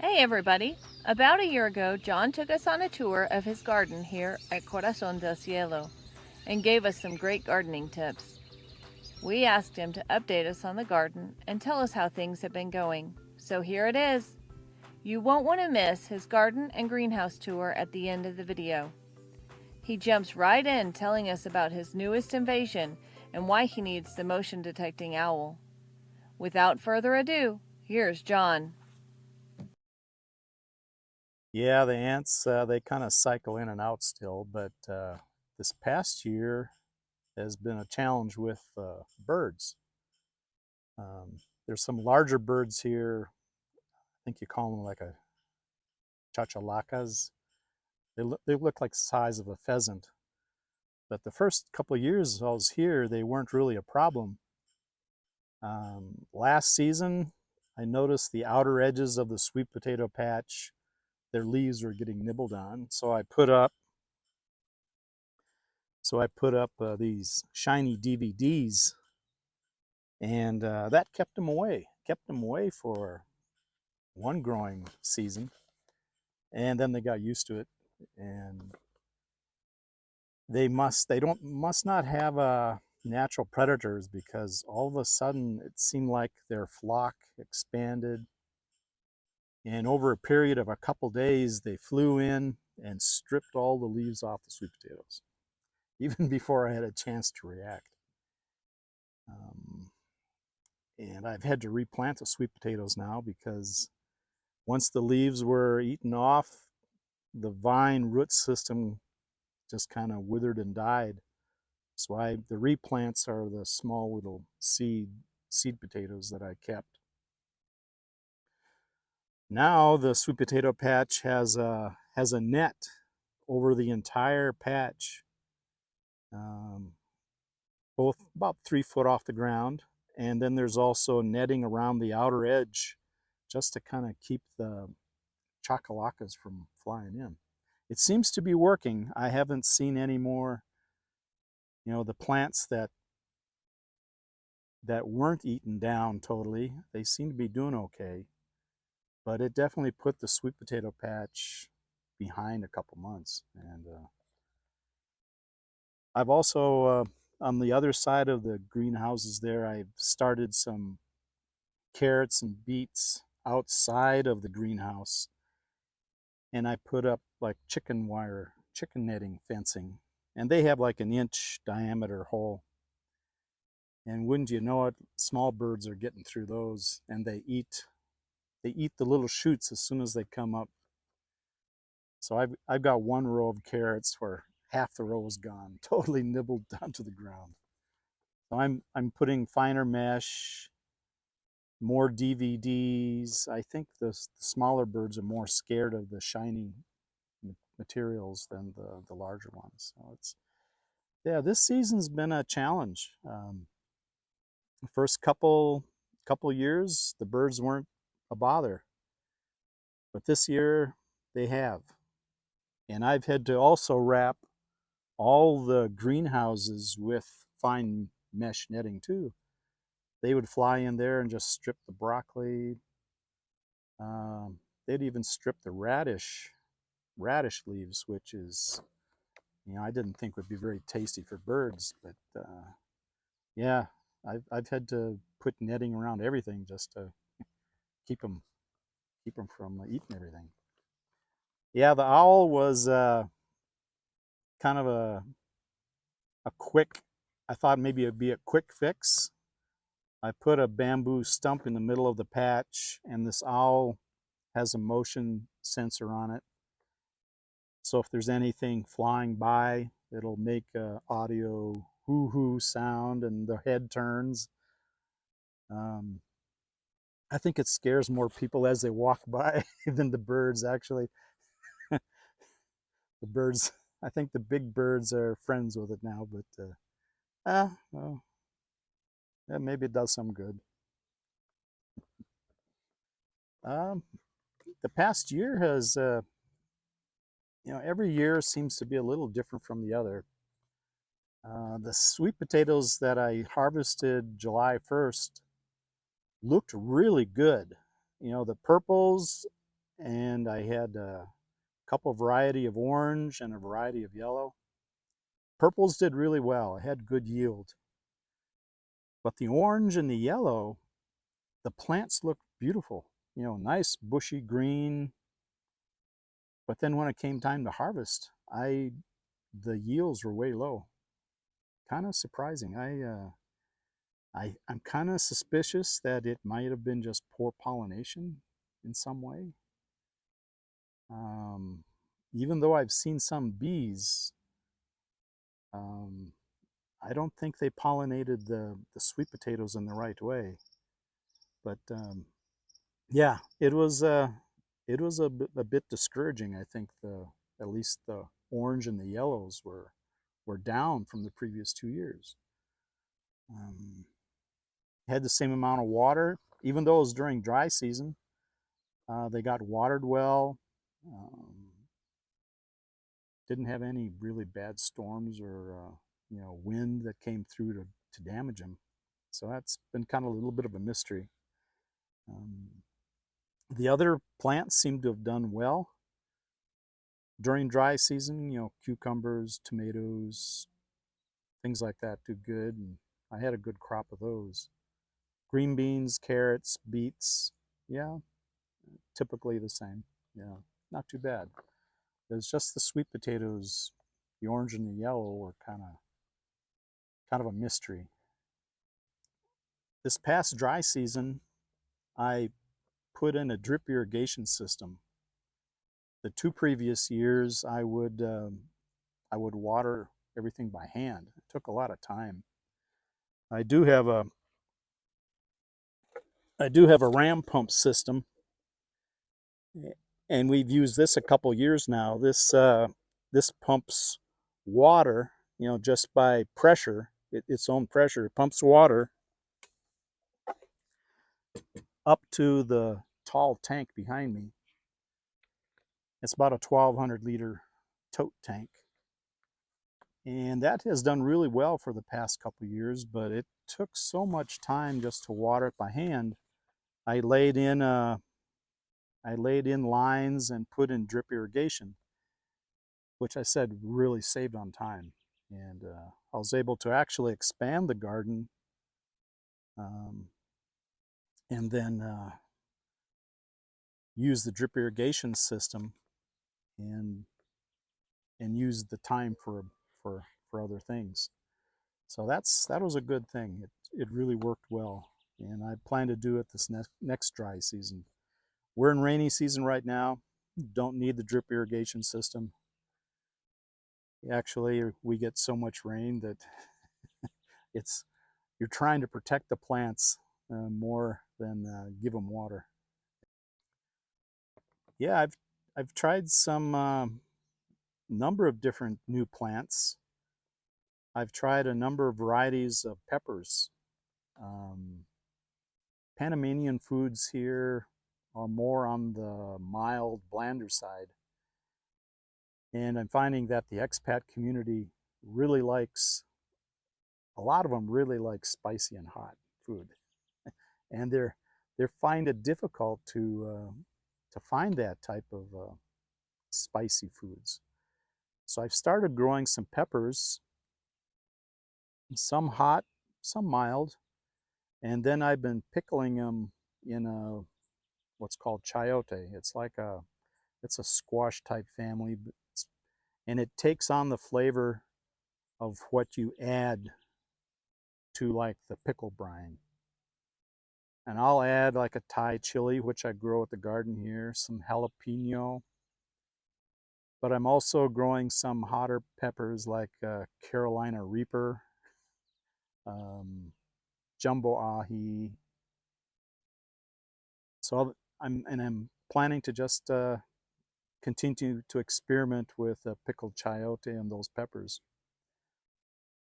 Hey everybody! About a year ago, John took us on a tour of his garden here at Corazon del Cielo and gave us some great gardening tips. We asked him to update us on the garden and tell us how things have been going. So here it is. You won't want to miss his garden and greenhouse tour at the end of the video. He jumps right in telling us about his newest invasion and why he needs the motion detecting owl. Without further ado, here's John. Yeah, the ants, they kind of cycle in and out still, but this past year has been a challenge with birds. There's some larger birds here. I think you call them like a chachalacas. They look like the size of a pheasant. But the first couple of years I was here, they weren't really a problem. Last season, I noticed the outer edges of the sweet potato patch, their leaves were getting nibbled on. So I put up these shiny DVDs, and that kept them away. Kept them away for one growing season, and then they got used to it, and they must not have natural predators, because all of a sudden it seemed like their flock expanded, and over a period of a couple days they flew in and stripped all the leaves off the sweet potatoes, even before I had a chance to react. Um, and I've had to replant the sweet potatoes now, because once the leaves were eaten off, the vine root system just kind of withered and died. So the replants are the small little seed potatoes that I kept. Now the sweet potato patch has a net over the entire patch, um, both about 3 foot off the ground, and then there's also netting around the outer edge, just to kind of keep the chacalacas from flying in. It seems to be working. I haven't seen any more, the plants that weren't eaten down totally. They seem to be doing okay, but it definitely put the sweet potato patch behind a couple months. And I've also, on the other side of the greenhouses there, I've started some carrots and beets outside of the greenhouse, and I put up like chicken netting fencing, and they have like an inch diameter hole. And wouldn't you know it, small birds are getting through those, and they eat the little shoots as soon as they come up. So I've got one row of carrots where half the row is gone, totally nibbled down to the ground. So I'm putting finer mesh, more DVDs. I think the smaller birds are more scared of the shiny materials than the larger ones. So yeah, this season's been a challenge. The first couple years, the birds weren't a bother, but this year they have. And I've had to also wrap all the greenhouses with fine mesh netting too. They would fly in there and just strip the broccoli. They'd even strip the radish leaves, which is, I didn't think would be very tasty for birds, but yeah, I've had to put netting around everything just to keep them from eating everything. Yeah, the owl was kind of a quick. I thought maybe it'd be a quick fix. I put a bamboo stump in the middle of the patch, and this owl has a motion sensor on it. So if there's anything flying by, it'll make a audio hoo hoo sound, and the head turns. Um, I think it scares more people as they walk by than the birds, actually. The birds, I think the big birds are friends with it now, but well, yeah, maybe it does some good. Um, the past year has, every year seems to be a little different from the other. The sweet potatoes that I harvested July 1st looked really good. The purples and I had a couple variety of orange and a variety of yellow. Purples did really well. I had good yield. But the orange and the yellow, the plants looked beautiful. You know, nice bushy green. But then when it came time to harvest, the yields were way low. Kind of surprising. I'm kind of suspicious that it might have been just poor pollination in some way. Um, Even though I've seen some bees, um, I don't think they pollinated the sweet potatoes in the right way. But yeah, it was a bit discouraging. I think the at least the orange and the yellows were down from the previous 2 years. Um, had the same amount of water, even though it was during dry season. They got watered well. Um, didn't have any really bad storms or wind that came through to damage them. So that's been kind of a little bit of a mystery. Um, the other plants seem to have done well during dry season. You know, cucumbers, tomatoes, things like that do good, and I had a good crop of those. Green beans, carrots, beets, yeah, typically the same. Yeah, not too bad. It's just the sweet potatoes, the orange and the yellow, were kind of a mystery. This past dry season, I put in a drip irrigation system. The 2 previous years, I would water everything by hand. It took a lot of time. I do have a I do have a ram pump system, and we've used this a couple years now. This pumps water, you know, just by pressure, its own pressure. It pumps water up to the tall tank behind me. It's about a 1,200-liter tote tank, and that has done really well for the past couple years. But it took so much time just to water it by hand. I laid in lines and put in drip irrigation, which I said really saved on time. And I was able to actually expand the garden, um, and then use the drip irrigation system and use the time for other things. So that was a good thing. It really worked well, and I plan to do it this next dry season. We're in rainy season right now. Don't need the drip irrigation system. Actually, we get so much rain that it's you're trying to protect the plants more than give them water. Yeah, I've tried some number of different new plants. I've tried a number of varieties of peppers. Um, Panamanian foods here are more on the mild, blander side. And I'm finding that the expat community really likes, a lot of them really like spicy and hot food. And they find it difficult to find that type of spicy foods. So I've started growing some peppers, some hot, some mild, and then I've been pickling them in what's called chayote. It's a squash type family, and it takes on the flavor of what you add to like the pickle brine. And I'll add like a Thai chili, which I grow at the garden here, some jalapeno, but I'm also growing some hotter peppers like Carolina Reaper, um, jumbo ahi. So I'm planning to just continue to experiment with pickled chayote and those peppers.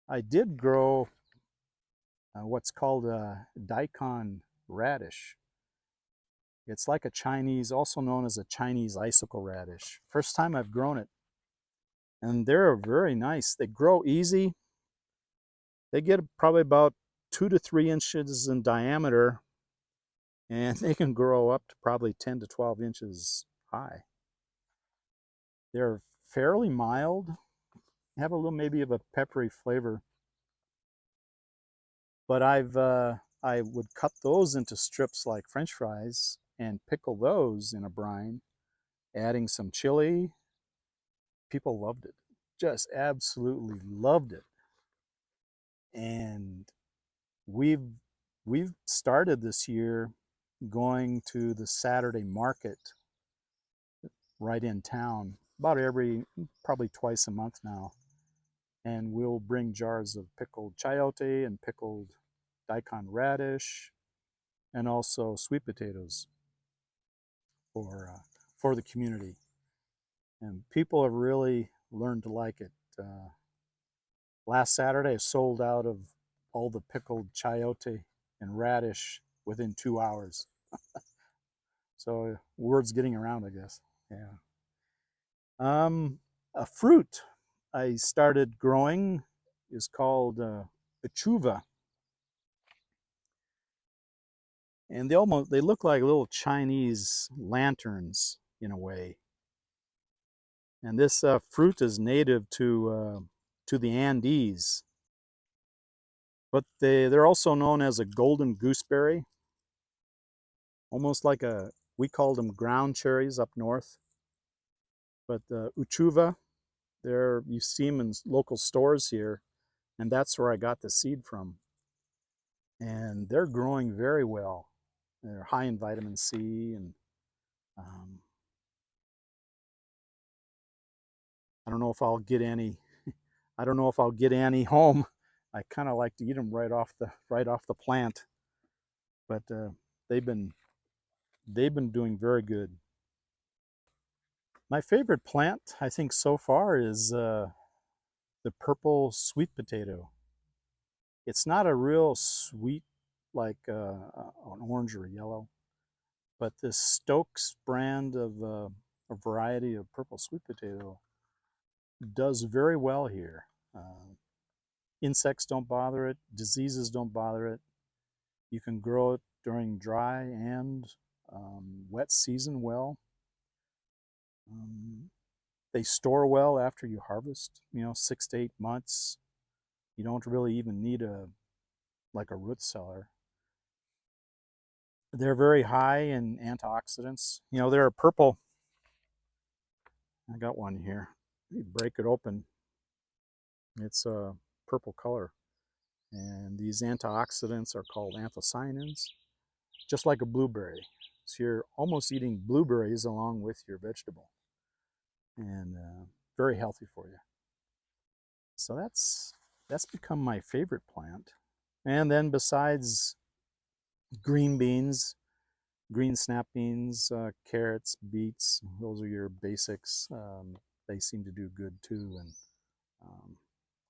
I did grow what's called a daikon radish. It's like a Chinese, also known as a Chinese icicle radish. First time I've grown it, and they're very nice. They grow easy. They get probably about 2 to 3 inches in diameter, and they can grow up to probably 10 to 12 inches pie. They're fairly mild, have a little maybe of a peppery flavor, but I would cut those into strips like French fries and pickle those in a brine, adding some chili. People loved it, just absolutely loved it. And we've we've started this year going to the Saturday market right in town about probably twice a month now, and we'll bring jars of pickled chayote and pickled daikon radish and also sweet potatoes for the community. And people have really learned to like it. Last Saturday, I sold out of all the pickled chayote and radish within 2 hours. So word's getting around, I guess. Yeah. A fruit I started growing is called achuva, and they look like little Chinese lanterns in a way. And this fruit is native to the Andes, but they're also known as a golden gooseberry, almost like we called them ground cherries up north. But the uchuva, you see them in local stores here, and that's where I got the seed from. And they're growing very well. They're high in vitamin C, and um, I don't know if I'll get any. I don't know if I'll get any home. I kind of like to eat them right off the plant, but they've been they've been doing very good. My favorite plant, I think, so far is the purple sweet potato. It's not a real sweet like an orange or a yellow, but this Stokes brand of a variety of purple sweet potato does very well here. Insects don't bother it, diseases don't bother it. You can grow it during dry and wet season well. They store well after you harvest, 6 to 8 months. You don't really even need like a root cellar. They're very high in antioxidants. They're a purple. I got one here. You break it open. It's a purple color. And these antioxidants are called anthocyanins, just like a blueberry. So you're almost eating blueberries along with your vegetable, and very healthy for you. So that's become my favorite plant. And then besides green beans, green snap beans, carrots, beets, those are your basics. They seem to do good too. And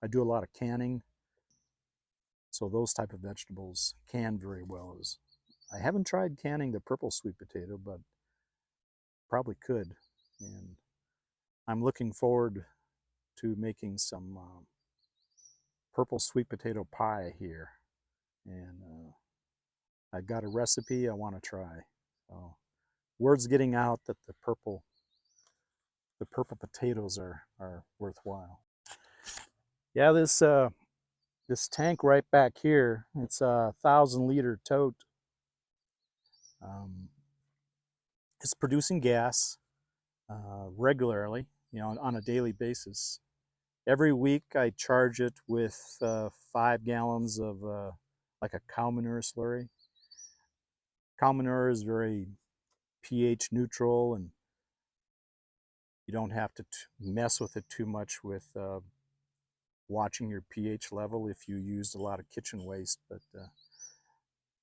I do a lot of canning, so those type of vegetables can very well. I haven't tried canning the purple sweet potato, but probably could. And I'm looking forward to making some purple sweet potato pie here. And I got a recipe I want to try. So word's getting out that the purple potatoes are worthwhile. Yeah, this tank right back here, it's a 1,000-liter tote. It's producing gas regularly, on a daily basis. Every week I charge it with 5 gallons of like a cow manure slurry. Cow manure is very pH neutral, and you don't have to mess with it too much with watching your pH level if you used a lot of kitchen waste. But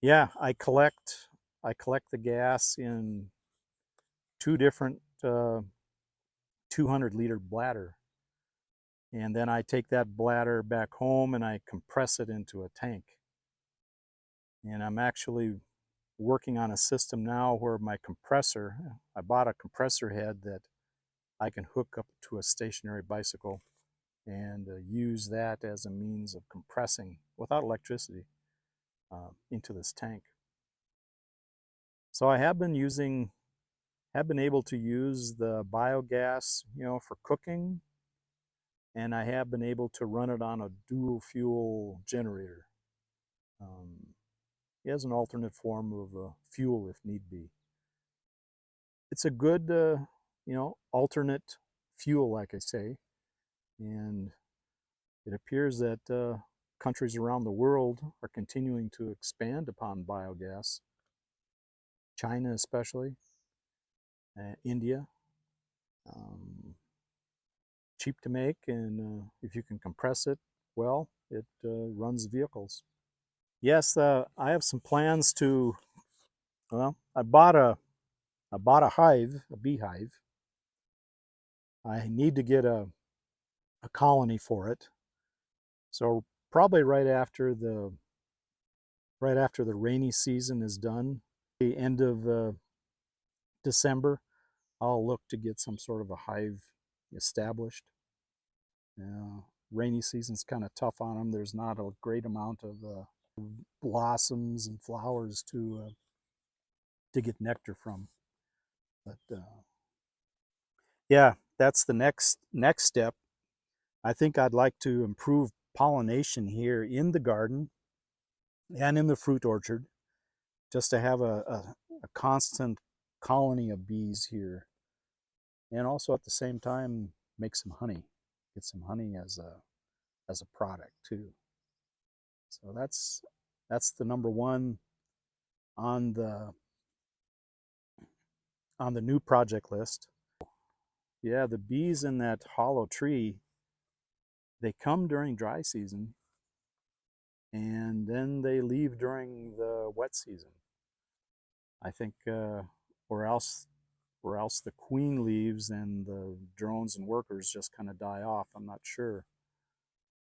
yeah, I collect the gas in 2 different 200-liter bladder, and then I take that bladder back home and I compress it into a tank. And I'm actually working on a system now where I bought a compressor head that I can hook up to a stationary bicycle and use that as a means of compressing without electricity into this tank. So I have been using have been able to use the biogas, for cooking, and I have been able to run it on a dual fuel generator um, as an alternate form of fuel if need be. It's a good, alternate fuel, like I say, and it appears that countries around the world are continuing to expand upon biogas. China, especially, India. Um, Cheap to make, and if you can compress it well, it runs vehicles. Yes, I have some plans to. Well, I bought a hive, a beehive. I need to get a colony for it. So probably right after the rainy season is done, the end of December, I'll look to get some sort of a hive established. Rainy season's kind of tough on them. There's not a great amount of blossoms and flowers to get nectar from. But yeah, that's the next step. I think I'd like to improve pollination here in the garden and in the fruit orchard, just to have a constant colony of bees here, and also at the same time make some honey, get some honey as a product too. So that's the number one on the new project list. Yeah, the bees in that hollow tree, they come during dry season and then they leave during the wet season. I think, or else the queen leaves and the drones and workers just kind of die off. I'm not sure,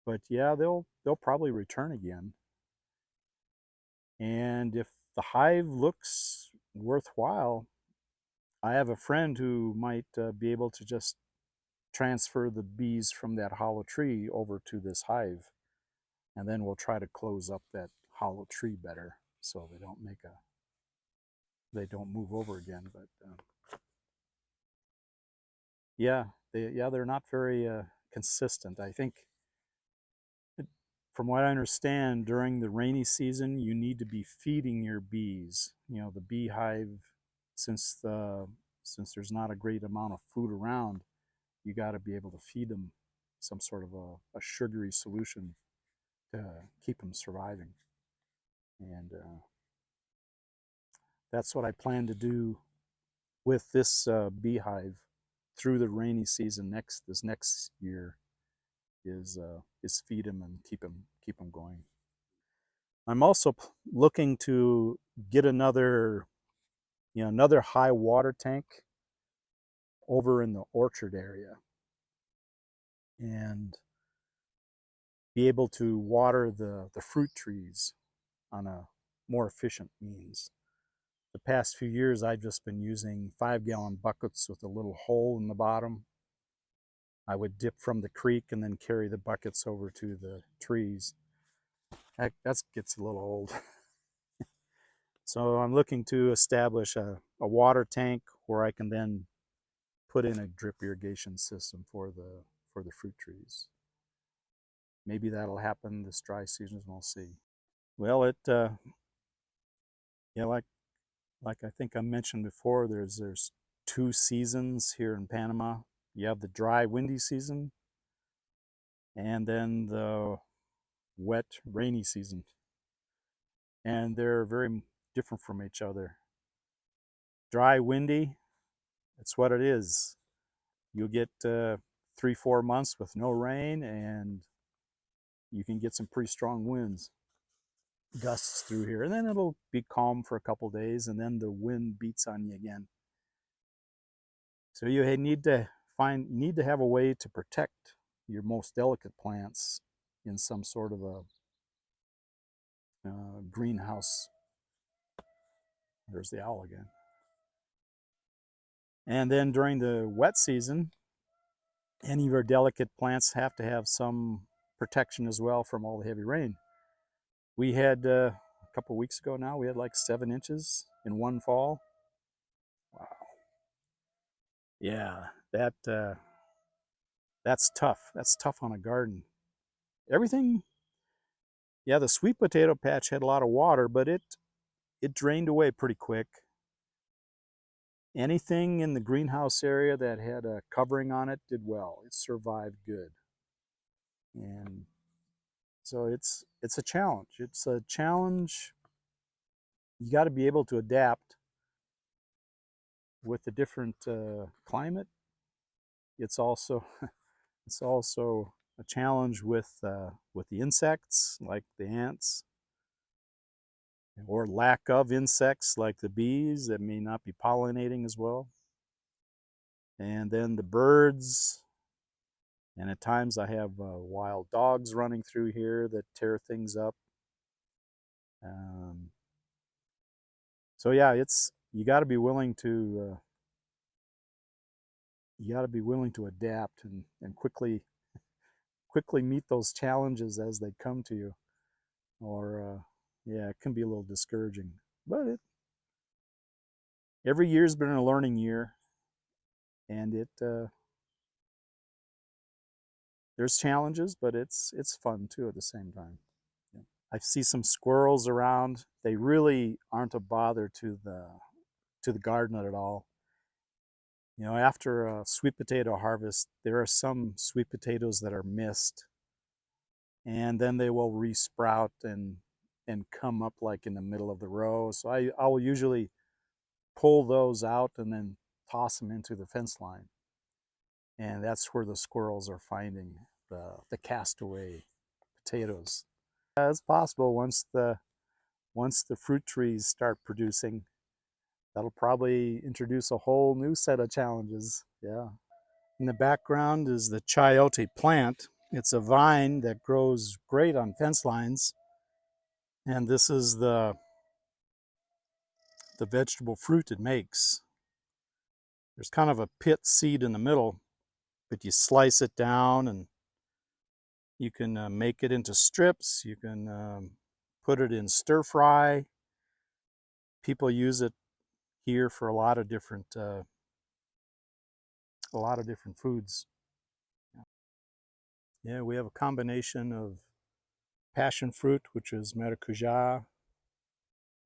but yeah, they'll probably return again. And if the hive looks worthwhile, I have a friend who might be able to just transfer the bees from that hollow tree over to this hive, and then we'll try to close up that hollow tree better so they don't move over again. But yeah, they're not very consistent. I think, from what I understand, during the rainy season, you need to be feeding your bees. The beehive, since there's not a great amount of food around, you got to be able to feed them some sort of a sugary solution to keep them surviving. And that's what I plan to do with this beehive through the rainy season this next year, is feed them and keep them going. I'm also looking to get another high water tank over in the orchard area, and be able to water the fruit trees on a more efficient means. The past few years, I've just been using 5-gallon buckets with a little hole in the bottom. I would dip from the creek and then carry the buckets over to the trees. That gets a little old. So I'm looking to establish a water tank where I can then put in a drip irrigation system for the fruit trees. Maybe that'll happen this dry season. We'll see. Well, yeah, like I think I mentioned before, there's 2 seasons here in Panama. You have the dry, windy season, and then the wet, rainy season, and they're very different from each other. Dry, windy, it's what it is. You'll get 3-4 months with no rain, and you can get some pretty strong winds, gusts through here, and then it'll be calm for a couple days, and then the wind beats on you again. So you need to have a way to protect your most delicate plants in some sort of a greenhouse. There's the owl again. And then during the wet season, any of your delicate plants have to have some protection as well from all the heavy rain. We had a couple of weeks ago now, we had like 7 inches in one fall. Wow. Yeah, that's tough. That's tough on a garden. Everything, yeah, the sweet potato patch had a lot of water, but it drained away pretty quick. Anything in the greenhouse area that had a covering on it did well. It survived good. And so it's a challenge. It's a challenge. You got to be able to adapt with the different climate. It's also it's also a challenge with the insects like the ants, or lack of insects like the bees that may not be pollinating as well. And then the birds, and at times I have wild dogs running through here that tear things up. Um, so yeah, it's you got to be willing to adapt and quickly meet those challenges as they come to you, or yeah, it can be a little discouraging. But every year's been a learning year, and there's challenges, but it's fun too at the same time. Yeah. I see some squirrels around. They really aren't a bother to the garden at all. You know, after a sweet potato harvest, there are some sweet potatoes that are missed, and then they will resprout and come up like in the middle of the row. So I will usually pull those out and then toss them into the fence line, and that's where the squirrels are finding the castaway potatoes. It's possible once the fruit trees start producing, that'll probably introduce a whole new set of challenges. Yeah. In the background is the chayote plant. It's a vine that grows great on fence lines. And this is the vegetable fruit it makes. There's kind of a pit seed in the middle, but you slice it down and you can make it into strips. You can put it in stir fry. People use it here for a lot of different foods. Yeah, we have a combination of passion fruit, which is maracuja.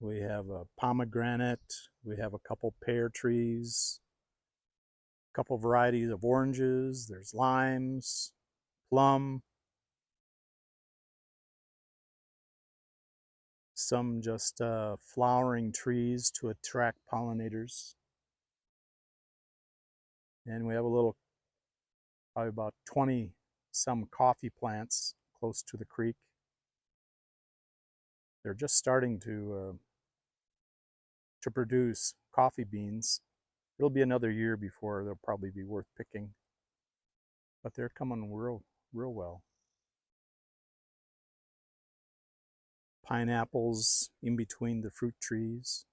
We have a pomegranate. We have a couple pear trees, a couple varieties of oranges. There's limes, plum, some just flowering trees to attract pollinators. And we have a little, probably about 20 some coffee plants close to the creek. They're just starting to produce coffee beans. It'll be another year before they'll probably be worth picking, but they're coming real well. Pineapples in between the fruit trees.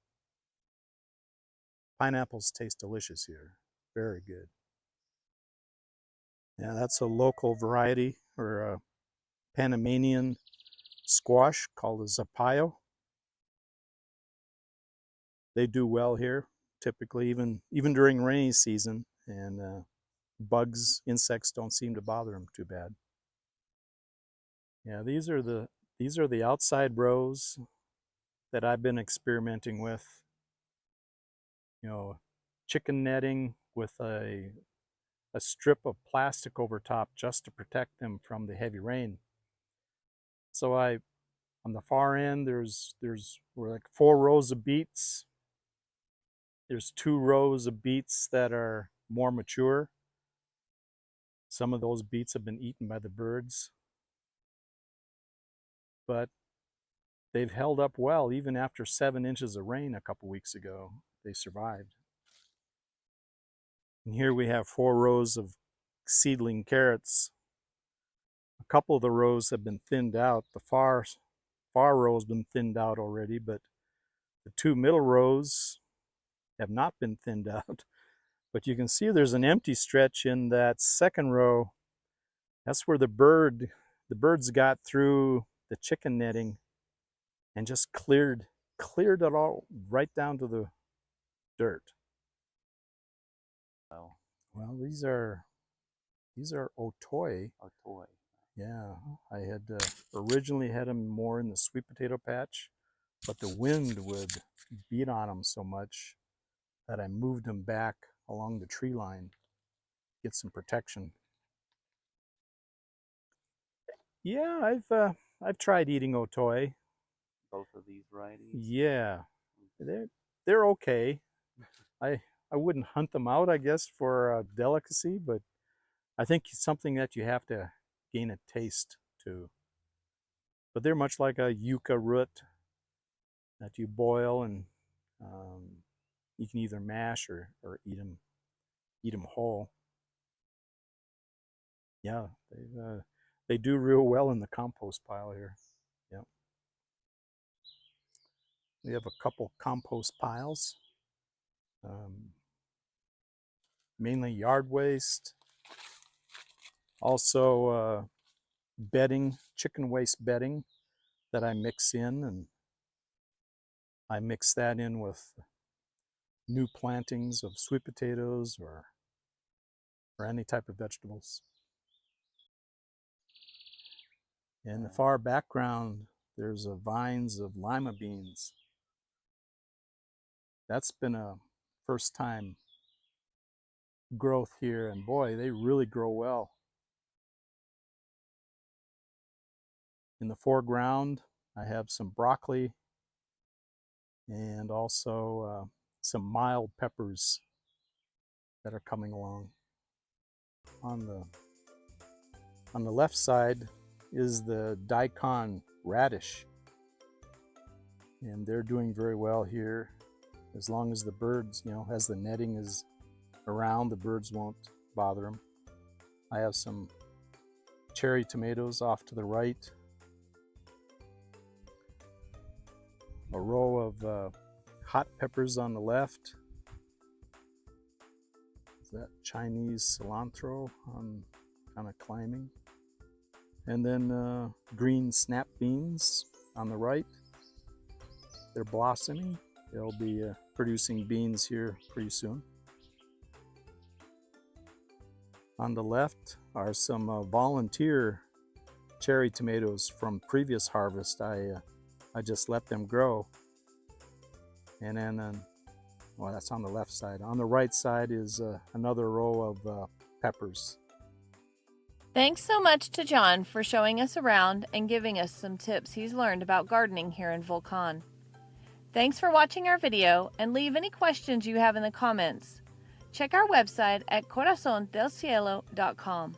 Pineapples taste delicious here. Very good. Yeah, that's a local variety, or a Panamanian squash called a zapallo. They do well here, typically even during rainy season, and bugs, insects don't seem to bother them too bad. Yeah, these are the outside rows that I've been experimenting with. You know, chicken netting with a strip of plastic over top just to protect them from the heavy rain. So on the far end, there's we're like 4 rows of beets. There's 2 rows of beets that are more mature. Some of those beets have been eaten by the birds, but they've held up well even after 7 inches of rain a couple weeks ago. They survived. And here we have 4 rows of seedling carrots. A couple of the rows have been thinned out. The far row has been thinned out already, but the 2 middle rows have not been thinned out. But you can see there's an empty stretch in that second row. That's where the birds got through the chicken netting and just cleared it all right down to the dirt. Wow. Well, these are otoi. Otoi. Yeah, I had originally had them more in the sweet potato patch, but the wind would beat on them so much that I moved them back along the tree line, get some protection. Yeah, I've tried eating otoi. Both of these varieties. Yeah, they're okay. I I wouldn't hunt them out, I guess, for a delicacy, but I think it's something that you have to gain a taste to. But they're much like a yucca root that you boil, and um, you can either mash or eat them whole. Yeah, they do real well in the compost pile here. Yeah, we have a couple compost piles, um, mainly yard waste. Also, bedding, chicken waste bedding that I mix in, and I mix that in with new plantings of sweet potatoes or any type of vegetables. In the far background, there's vines of lima beans. That's been a first time growth here, and boy, they really grow well. In the foreground, I have some broccoli and also some mild peppers that are coming along. On the left side is the daikon radish, and they're doing very well here. As long as the birds, as the netting is around, the birds won't bother them. I have some cherry tomatoes off to the right, a row of hot peppers on the left. Is that Chinese cilantro on kind of climbing? And then green snap beans on the right. They're blossoming. They'll be producing beans here pretty soon. On the left are some volunteer cherry tomatoes from previous harvest. I just let them grow. And then, well, that's on the left side. On the right side is another row of peppers. Thanks so much to John for showing us around and giving us some tips he's learned about gardening here in Volcan. Thanks for watching our video, and leave any questions you have in the comments. Check our website at corazondelcielo.com.